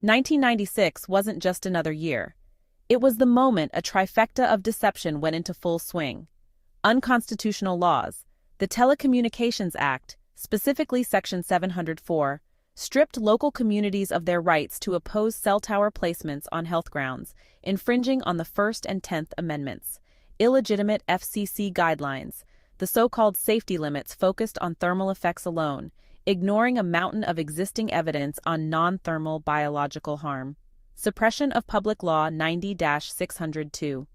1996 wasn't just another year. It was the moment a trifecta of deception went into full swing. Unconstitutional laws. The Telecommunications Act, specifically Section 704, stripped local communities of their rights to oppose cell tower placements on health grounds, infringing on the First and 10th Amendments. Illegitimate FCC guidelines. The so-called safety limits focused on thermal effects alone, ignoring a mountain of existing evidence on non-thermal biological harm. Suppression of Public Law 90-602.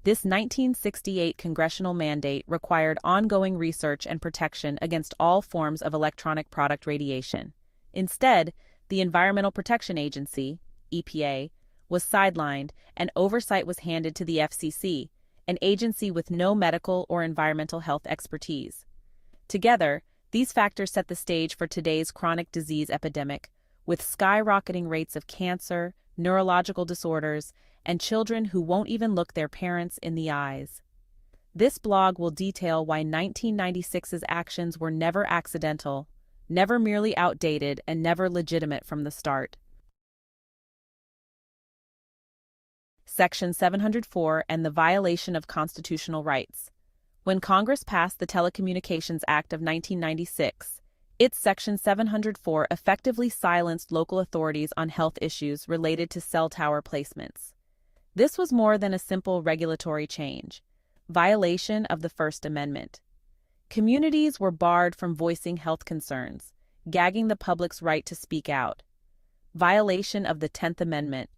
This 1968 congressional mandate required ongoing research and protection against all forms of electronic product radiation. Instead, the Environmental Protection Agency, EPA, was sidelined and oversight was handed to the FCC, an agency with no medical or environmental health expertise. Together, these factors set the stage for today's chronic disease epidemic, with skyrocketing rates of cancer, neurological disorders, and children who won't even look their parents in the eyes. This blog will detail why 1996's actions were never accidental, never merely outdated, and never legitimate from the start. Section 704 and the violation of constitutional rights. When Congress passed the Telecommunications Act of 1996, its Section 704 effectively silenced local authorities on health issues related to cell tower placements. This was more than a simple regulatory change. Violation of the First Amendment. Communities were barred from voicing health concerns, gagging the public's right to speak out. Violation of the 10th Amendment.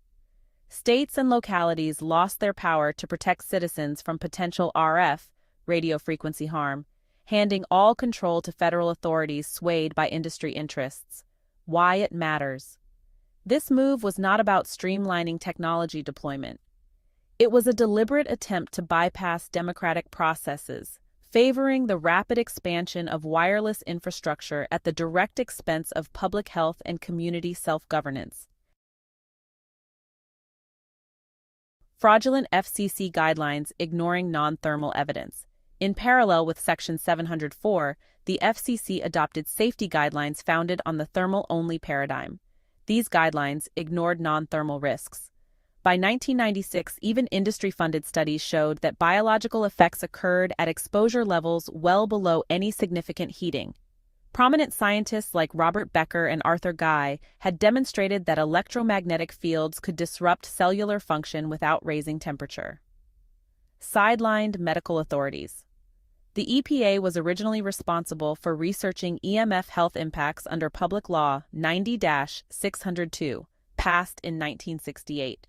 States and localities lost their power to protect citizens from potential RF, radio frequency harm, handing all control to federal authorities swayed by industry interests. Why it matters. This move was not about streamlining technology deployment. It was a deliberate attempt to bypass democratic processes, favoring the rapid expansion of wireless infrastructure at the direct expense of public health and community self-governance. Fraudulent FCC guidelines ignoring non-thermal evidence. In parallel with Section 704, the FCC adopted safety guidelines founded on the thermal-only paradigm. These guidelines ignored non-thermal risks. By 1996, even industry-funded studies showed that biological effects occurred at exposure levels well below any significant heating. Prominent scientists like Robert Becker and Arthur Guy had demonstrated that electromagnetic fields could disrupt cellular function without raising temperature. Sidelined medical authorities. The EPA was originally responsible for researching EMF health impacts under Public Law 90-602, passed in 1968.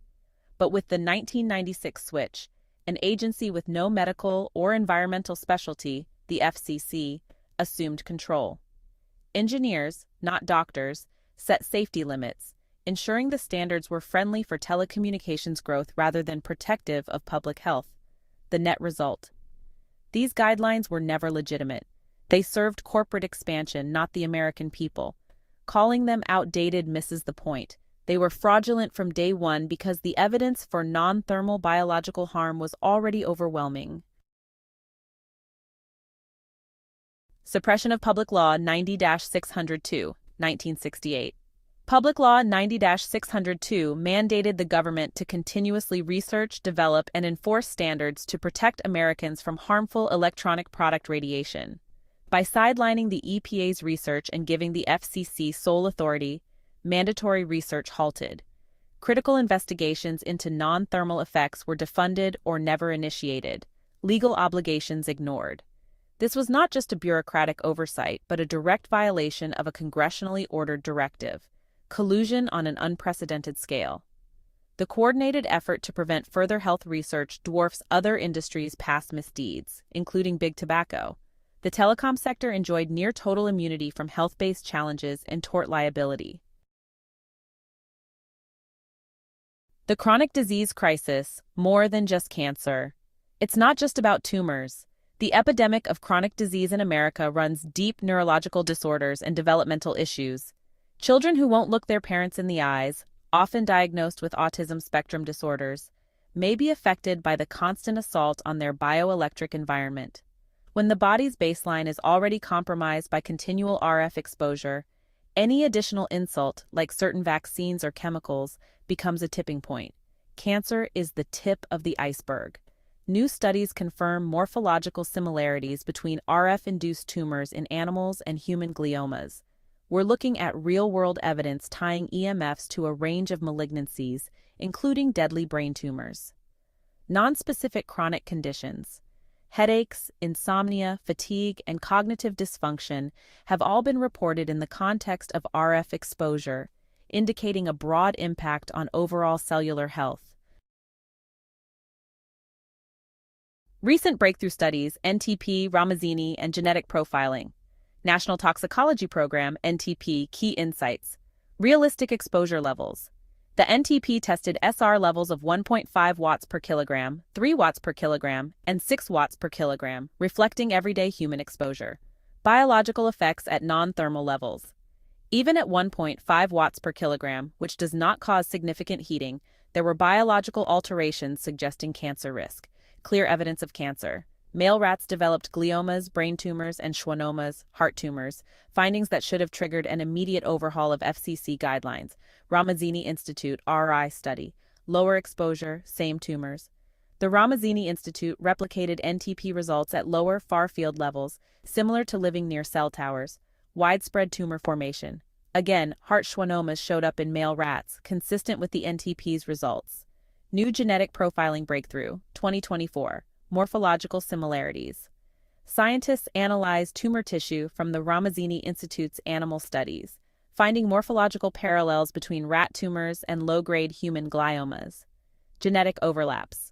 But with the 1996 switch, an agency with no medical or environmental specialty, the FCC, assumed control. Engineers, not doctors, set safety limits, ensuring the standards were friendly for telecommunications growth rather than protective of public health. The net result. These guidelines were never legitimate. They served corporate expansion, not the American people. Calling them outdated misses the point. They were fraudulent from day one because the evidence for non-thermal biological harm was already overwhelming. Suppression of Public Law 90-602, 1968. Public Law 90-602 mandated the government to continuously research, develop, and enforce standards to protect Americans from harmful electronic product radiation. By sidelining the EPA's research and giving the FCC sole authority, mandatory research halted. Critical investigations into non-thermal effects were defunded or never initiated. Legal obligations ignored. This was not just a bureaucratic oversight, but a direct violation of a congressionally ordered directive. Collusion on an unprecedented scale. The coordinated effort to prevent further health research dwarfs other industries' past misdeeds, including big tobacco. The telecom sector enjoyed near total immunity from health-based challenges and tort liability. The chronic disease crisis, more than just cancer. It's not just about tumors. The epidemic of chronic disease in America runs deep neurological disorders and developmental issues. Children who won't look their parents in the eyes, often diagnosed with autism spectrum disorders, may be affected by the constant assault on their bioelectric environment. When the body's baseline is already compromised by continual RF exposure, Any additional insult, like certain vaccines or chemicals, becomes a tipping point. Cancer is the tip of the iceberg. New studies confirm morphological similarities between RF-induced tumors in animals and human gliomas. We're looking at real-world evidence tying EMFs to a range of malignancies, including deadly brain tumors. Nonspecific chronic conditions. Headaches, insomnia, fatigue, and cognitive dysfunction have all been reported in the context of RF exposure, indicating a broad impact on overall cellular health. Recent breakthrough studies, NTP, Ramazzini, and genetic profiling. National Toxicology Program, NTP, key insights. Realistic exposure levels. The NTP tested SR levels of 1.5 watts per kilogram, 3 watts per kilogram, and 6 watts per kilogram, reflecting everyday human exposure. Biological effects at non-thermal levels. Even at 1.5 watts per kilogram, which does not cause significant heating, there were biological alterations suggesting cancer risk. Clear evidence of cancer. Male rats developed gliomas, brain tumors, and schwannomas, heart tumors, findings that should have triggered an immediate overhaul of FCC guidelines. Ramazzini Institute, RI study. Lower exposure, same tumors. The Ramazzini Institute replicated NTP results at lower far-field levels, similar to living near cell towers. Widespread tumor formation. Again, heart schwannomas showed up in male rats, consistent with the NTP's results. New genetic profiling breakthrough, 2024. Morphological similarities. Scientists analyzed tumor tissue from the Ramazzini Institute's animal studies, finding morphological parallels between rat tumors and low-grade human gliomas. Genetic overlaps.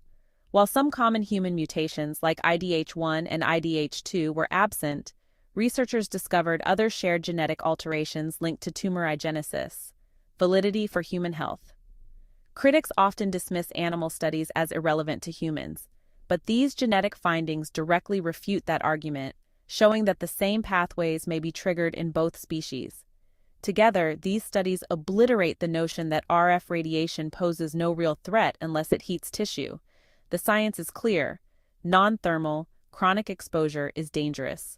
While some common human mutations like IDH1 and IDH2 were absent, researchers discovered other shared genetic alterations linked to tumorigenesis. Validity for human health. Critics often dismiss animal studies as irrelevant to humans, but these genetic findings directly refute that argument, showing that the same pathways may be triggered in both species. Together, these studies obliterate the notion that RF radiation poses no real threat unless it heats tissue. The science is clear. Non-thermal, chronic exposure is dangerous.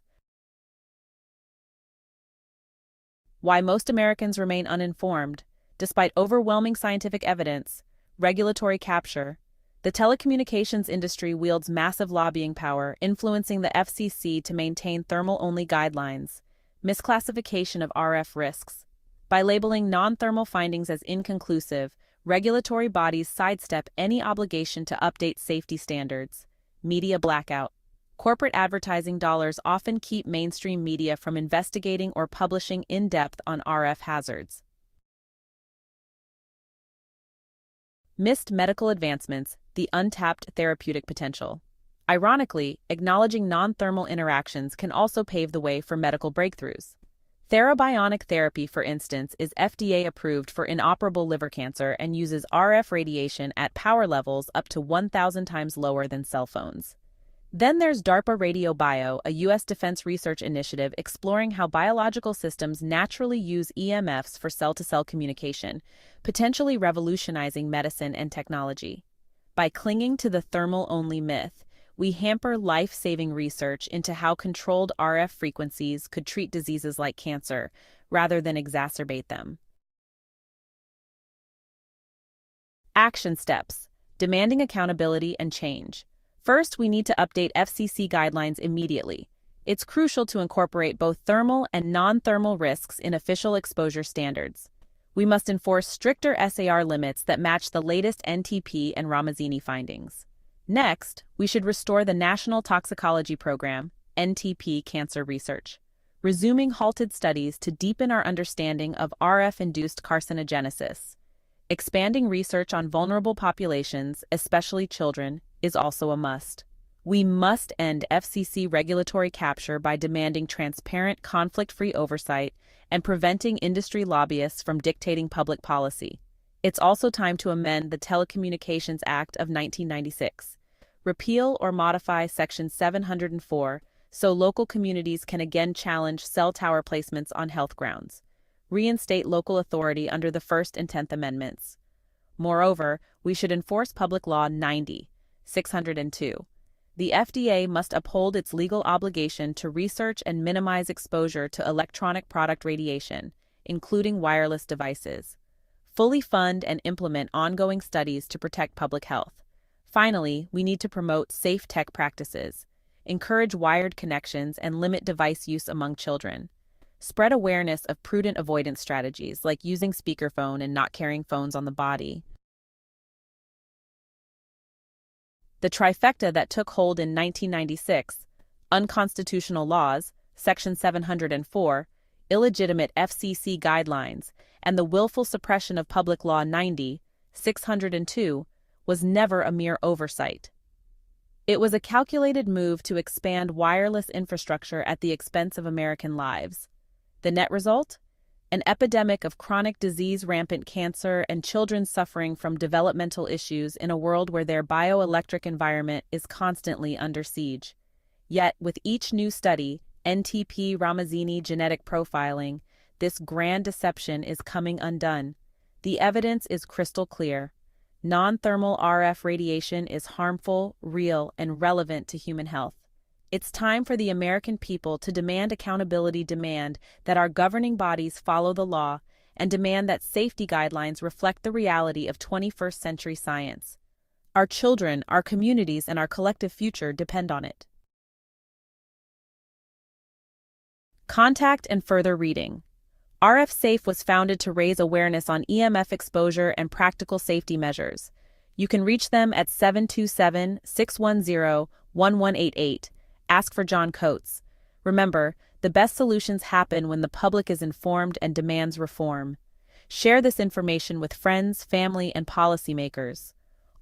Why most Americans remain uninformed, despite overwhelming scientific evidence. Regulatory capture. The telecommunications industry wields massive lobbying power, influencing the FCC to maintain thermal-only guidelines. Misclassification of RF risks. By labeling non-thermal findings as inconclusive, regulatory bodies sidestep any obligation to update safety standards. Media blackout. Corporate advertising dollars often keep mainstream media from investigating or publishing in-depth on RF hazards. Missed medical advancements, the untapped therapeutic potential. Ironically, acknowledging non-thermal interactions can also pave the way for medical breakthroughs. Therabionic therapy, for instance, is FDA approved for inoperable liver cancer and uses RF radiation at power levels up to 1,000 times lower than cell phones. Then there's DARPA Radio Bio, a U.S. defense research initiative exploring how biological systems naturally use EMFs for cell-to-cell communication, potentially revolutionizing medicine and technology. By clinging to the thermal-only myth, we hamper life-saving research into how controlled RF frequencies could treat diseases like cancer, rather than exacerbate them. Action steps: demanding accountability and change. First, we need to update FCC guidelines immediately. It's crucial to incorporate both thermal and non-thermal risks in official exposure standards. We must enforce stricter SAR limits that match the latest NTP and Ramazzini findings. Next, we should restore the National Toxicology Program, NTP cancer research, resuming halted studies to deepen our understanding of RF-induced carcinogenesis. Expanding research on vulnerable populations, especially children, is also a must. We must end FCC regulatory capture by demanding transparent, conflict-free oversight and preventing industry lobbyists from dictating public policy. It's also time to amend the Telecommunications Act of 1996. Repeal or modify Section 704 so local communities can again challenge cell tower placements on health grounds. Reinstate local authority under the First and 10th Amendments. Moreover, we should enforce Public Law 90/602. The FDA must uphold its legal obligation to research and minimize exposure to electronic product radiation, including wireless devices. Fully fund and implement ongoing studies to protect public health. Finally, we need to promote safe tech practices, encourage wired connections, and limit device use among children. Spread awareness of prudent avoidance strategies like using speakerphone and not carrying phones on the body. The trifecta that took hold in 1996, unconstitutional laws, Section 704, illegitimate FCC guidelines, and the willful suppression of Public Law 90/602, was never a mere oversight. It was a calculated move to expand wireless infrastructure at the expense of American lives. The net result? An epidemic of chronic disease, rampant cancer, and children suffering from developmental issues in a world where their bioelectric environment is constantly under siege. Yet, with each new study, NTP-Ramazzini genetic profiling, this grand deception is coming undone. The evidence is crystal clear. Non-thermal RF radiation is harmful, real, and relevant to human health. It's time for the American people to demand accountability, demand that our governing bodies follow the law, and demand that safety guidelines reflect the reality of 21st century science. Our children, our communities, and our collective future depend on it. Contact and further reading. RF Safe was founded to raise awareness on EMF exposure and practical safety measures. You can reach them at 727-610-1188. Ask for John Coates. Remember, the best solutions happen when the public is informed and demands reform. Share this information with friends, family, and policymakers.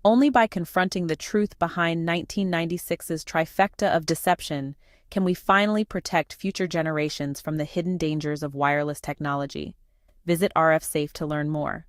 Only by confronting the truth behind 1996's trifecta of deception can we finally protect future generations from the hidden dangers of wireless technology. Visit RF Safe to learn more.